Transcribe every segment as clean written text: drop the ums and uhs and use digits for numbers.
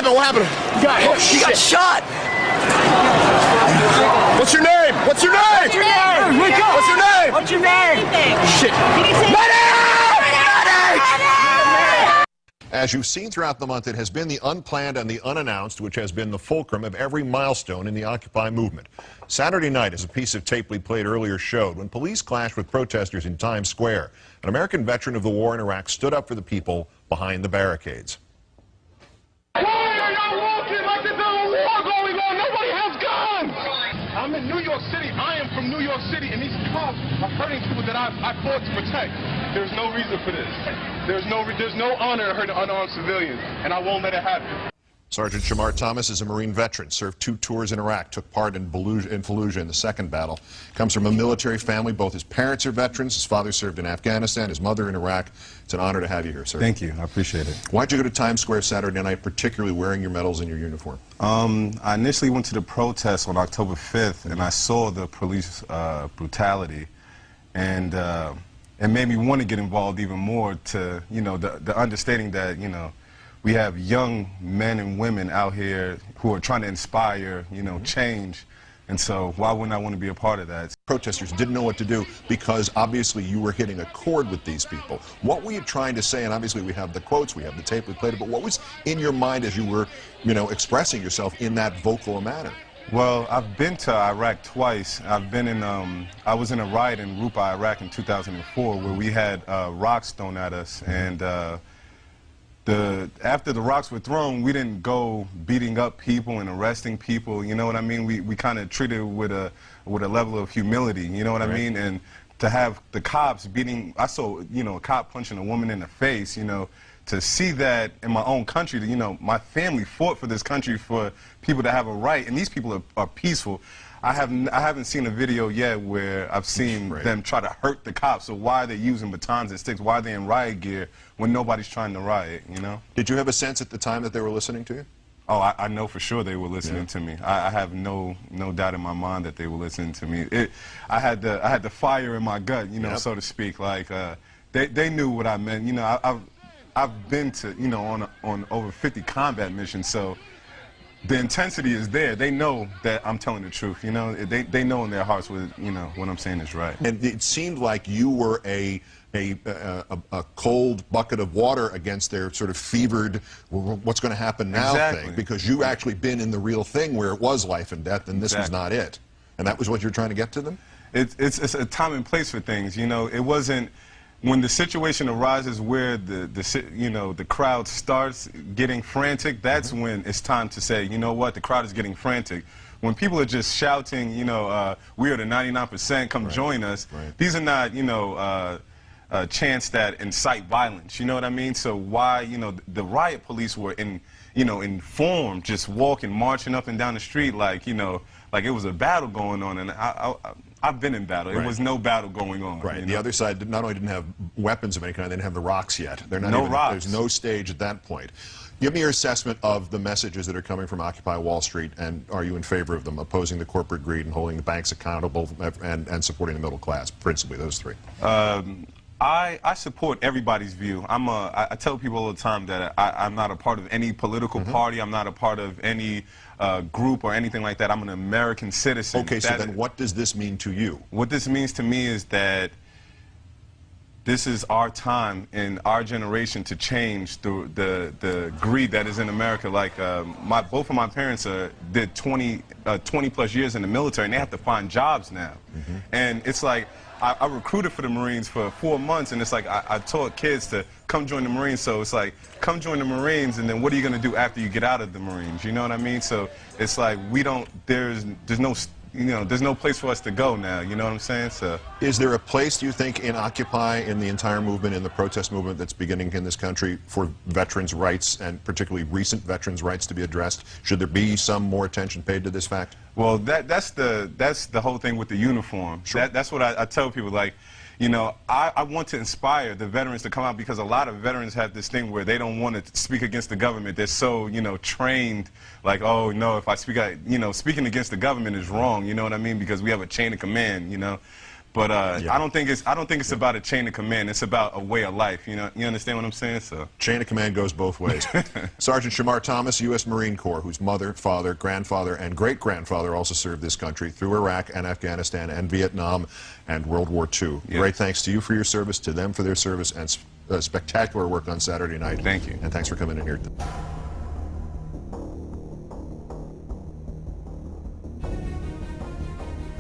What happened? He got shot. What's your name? What's your name? What's your name? What's your name? What's your name? Shit. Medic! As you've seen throughout the month, it has been the unplanned and the unannounced which has been the fulcrum of every milestone in the Occupy movement. Saturday night, as a piece of tape we played earlier showed, when police clashed with protesters in Times Square, an American veteran of the war in Iraq stood up for the people behind the barricades. Why are y'all walking like there's a war going on? Nobody has guns! I'm in New York City. I am from New York City, and these cops are hurting people that I fought to protect. There's no reason for this. There's no honor in hurting unarmed civilians, and I won't let it happen. Sergeant Shamar Thomas is a Marine veteran, served 2 tours in Iraq, took part in Fallujah in the second battle. Comes from a military family. Both his parents are veterans. His father served in Afghanistan, his mother in Iraq. It's an honor to have you here, sir. Thank you. I appreciate it. Why'd you go to Times Square Saturday night, particularly wearing your medals and your uniform? I initially went to the protest on October 5th, and I saw the police brutality, and it made me want to get involved even more to, you know, the understanding that, you know, we have young men and women out here who are trying to inspire, you know, change. And so why wouldn't I want to be a part of that? Protesters didn't know what to do because obviously you were hitting a chord with these people. What were you trying to say? And obviously we have the quotes, we have the tape, we played it, but what was in your mind as you were, you know, expressing yourself in that vocal manner? Well, I've been to Iraq twice. I've been in, I was in a riot in Rupa, Iraq in 2004 where we had rocks thrown at us, and after the rocks were thrown, we didn't go beating up people and arresting people, you know what I mean? We kind of treated it with a level of humility, you know what I mean? And to have the cops beating, I saw, you know, a cop punching a woman in the face, you know, to see that in my own country, you know, my family fought for this country for people to have a right, and these people are peaceful. I haven't seen a video yet where I've seen them try to hurt the cops. So why are they using batons and sticks? Why are they in riot gear when nobody's trying to riot, you know? Did you have a sense at the time that they were listening to you? Oh, I know for sure they were listening to me. I have no doubt in my mind that they were listening to me. I had the fire in my gut, you know, so to speak. Like they knew what I meant. You know, I've been to, you know, on over 50 combat missions, so the intensity is there. They know that I'm telling the truth. You know, they know in their hearts what, you know, what I'm saying is right. And it seemed like you were a cold bucket of water against their sort of fevered, what's going to happen now thing, because you actually been in the real thing where it was life and death, and this was not it. And that was what you're trying to get to them? It's a time and place for things. You know, it wasn't. When the situation arises where the crowd starts getting frantic, that's when it's time to say, you know what, the crowd is getting frantic. When people are just shouting, you know, we are the 99%, come join us, these are not, you know, chants that incite violence, you know what I mean? So why, you know, the riot police were informed, just walking, marching up and down the street like, you know, like it was a battle going on, and I've been in battle. It was no battle going on. Right. You know? The other side not only didn't have weapons of any kind, they didn't have the rocks yet. They're not no rocks. There's no stage at that point. Give me your assessment of the messages that are coming from Occupy Wall Street, and are you in favor of them, opposing the corporate greed and holding the banks accountable and supporting the middle class, principally those three? I support everybody's view. I tell people all the time that I'm not a part of any political party. I'm not a part of any group or anything like that. I'm an American citizen. Okay, so then what does this mean to you? What this means to me is that this is our time in our generation to change the greed that is in America. Like both of my parents did 20 plus years in the military, and they have to find jobs now. And it's like I recruited for the Marines for 4 months, and it's like I taught kids to come join the Marines. So it's like, come join the Marines, and then what are you going to do after you get out of the Marines? You know what I mean? So it's like there's no, there's no place for us to go now. You know what I'm saying? So is there a place, do you think, in Occupy, in the entire movement, in the protest movement that's beginning in this country, for veterans' rights, and particularly recent veterans' rights, to be addressed? Should there be some more attention paid to this fact? Well, that's the whole thing with the uniform. Sure. That's what I tell people. Like, I want to inspire the veterans to come out, because a lot of veterans have this thing where they don't want to speak against the government. They're so, trained, like, oh, no, if I speak out, speaking against the government is wrong, you know what I mean? Because we have a chain of command, But Yeah. I don't think it's about a chain of command. It's about a way of life, You understand what I'm saying? So Chain of command goes both ways. Sergeant Shamar Thomas, U.S. Marine Corps, whose mother, father, grandfather, and great-grandfather also served this country through Iraq and Afghanistan and Vietnam and World War II. Yes. Great thanks to you for your service, to them for their service, and spectacular work on Saturday night. Thank you. And thanks for coming in here.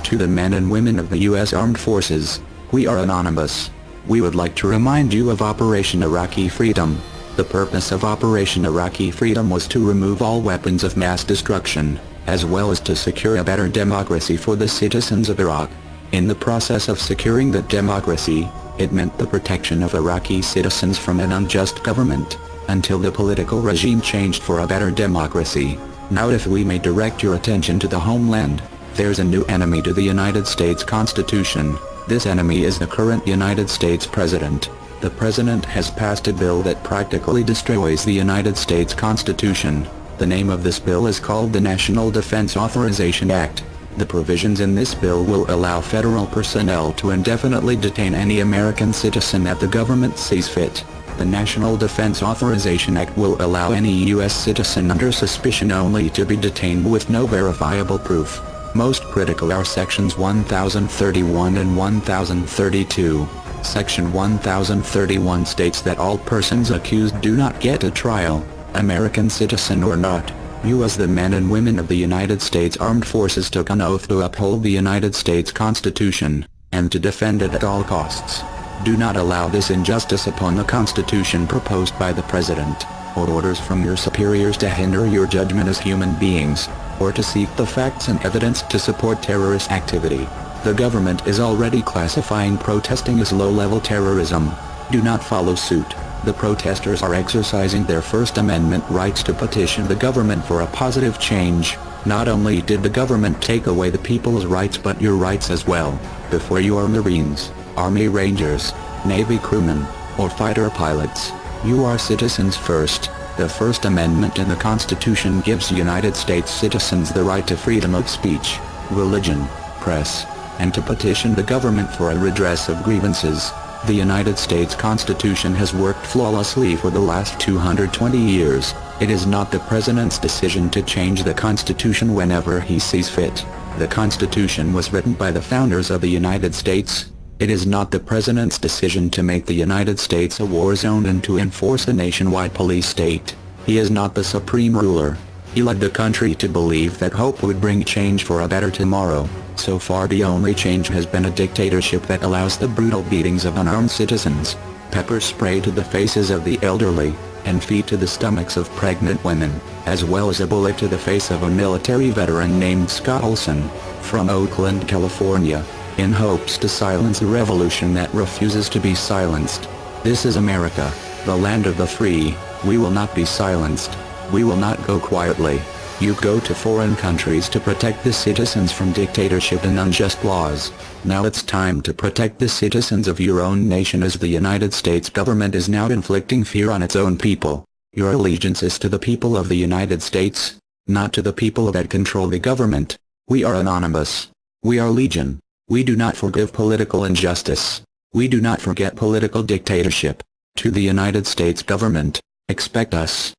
To the men and women of the U.S. Armed Forces, we are anonymous. We would like to remind you of Operation Iraqi Freedom. The purpose of Operation Iraqi Freedom was to remove all weapons of mass destruction, as well as to secure a better democracy for the citizens of Iraq. In the process of securing that democracy, it meant the protection of Iraqi citizens from an unjust government, until the political regime changed for a better democracy. Now, if we may direct your attention to the homeland, there's a new enemy to the United States Constitution. This enemy is the current United States President. The President has passed a bill that practically destroys the United States Constitution. The name of this bill is called the National Defense Authorization Act. The provisions in this bill will allow federal personnel to indefinitely detain any American citizen that the government sees fit. The National Defense Authorization Act will allow any U.S. citizen under suspicion only to be detained with no verifiable proof. Most critical are Sections 1031 and 1032. Section 1031 states that all persons accused do not get a trial, American citizen or not. You, as the men and women of the United States Armed Forces, took an oath to uphold the United States Constitution, and to defend it at all costs. Do not allow this injustice upon the Constitution proposed by the President, or orders from your superiors to hinder your judgment as human beings, or to seek the facts and evidence to support terrorist activity. The government is already classifying protesting as low-level terrorism. Do not follow suit. The protesters are exercising their First Amendment rights to petition the government for a positive change. Not only did the government take away the people's rights, but your rights as well. Before you are Marines, Army Rangers, Navy crewmen, or fighter pilots, you are citizens first. The First Amendment in the Constitution gives United States citizens the right to freedom of speech, religion, press, and to petition the government for a redress of grievances. The United States Constitution has worked flawlessly for the last 220 years. It is not the President's decision to change the Constitution whenever he sees fit. The Constitution was written by the founders of the United States. It is not the President's decision to make the United States a war zone and to enforce a nationwide police state. He is not the supreme ruler. He led the country to believe that hope would bring change for a better tomorrow. So far, the only change has been a dictatorship that allows the brutal beatings of unarmed citizens, pepper spray to the faces of the elderly, and feet to the stomachs of pregnant women, as well as a bullet to the face of a military veteran named Scott Olson, from Oakland, California, in hopes to silence a revolution that refuses to be silenced. This is America, the land of the free. We will not be silenced. We will not go quietly. You go to foreign countries to protect the citizens from dictatorship and unjust laws. Now it's time to protect the citizens of your own nation, as the United States government is now inflicting fear on its own people. Your allegiance is to the people of the United States, not to the people that control the government. We are anonymous. We are legion. We do not forgive political injustice. We do not forget political dictatorship. To the United States government, expect us.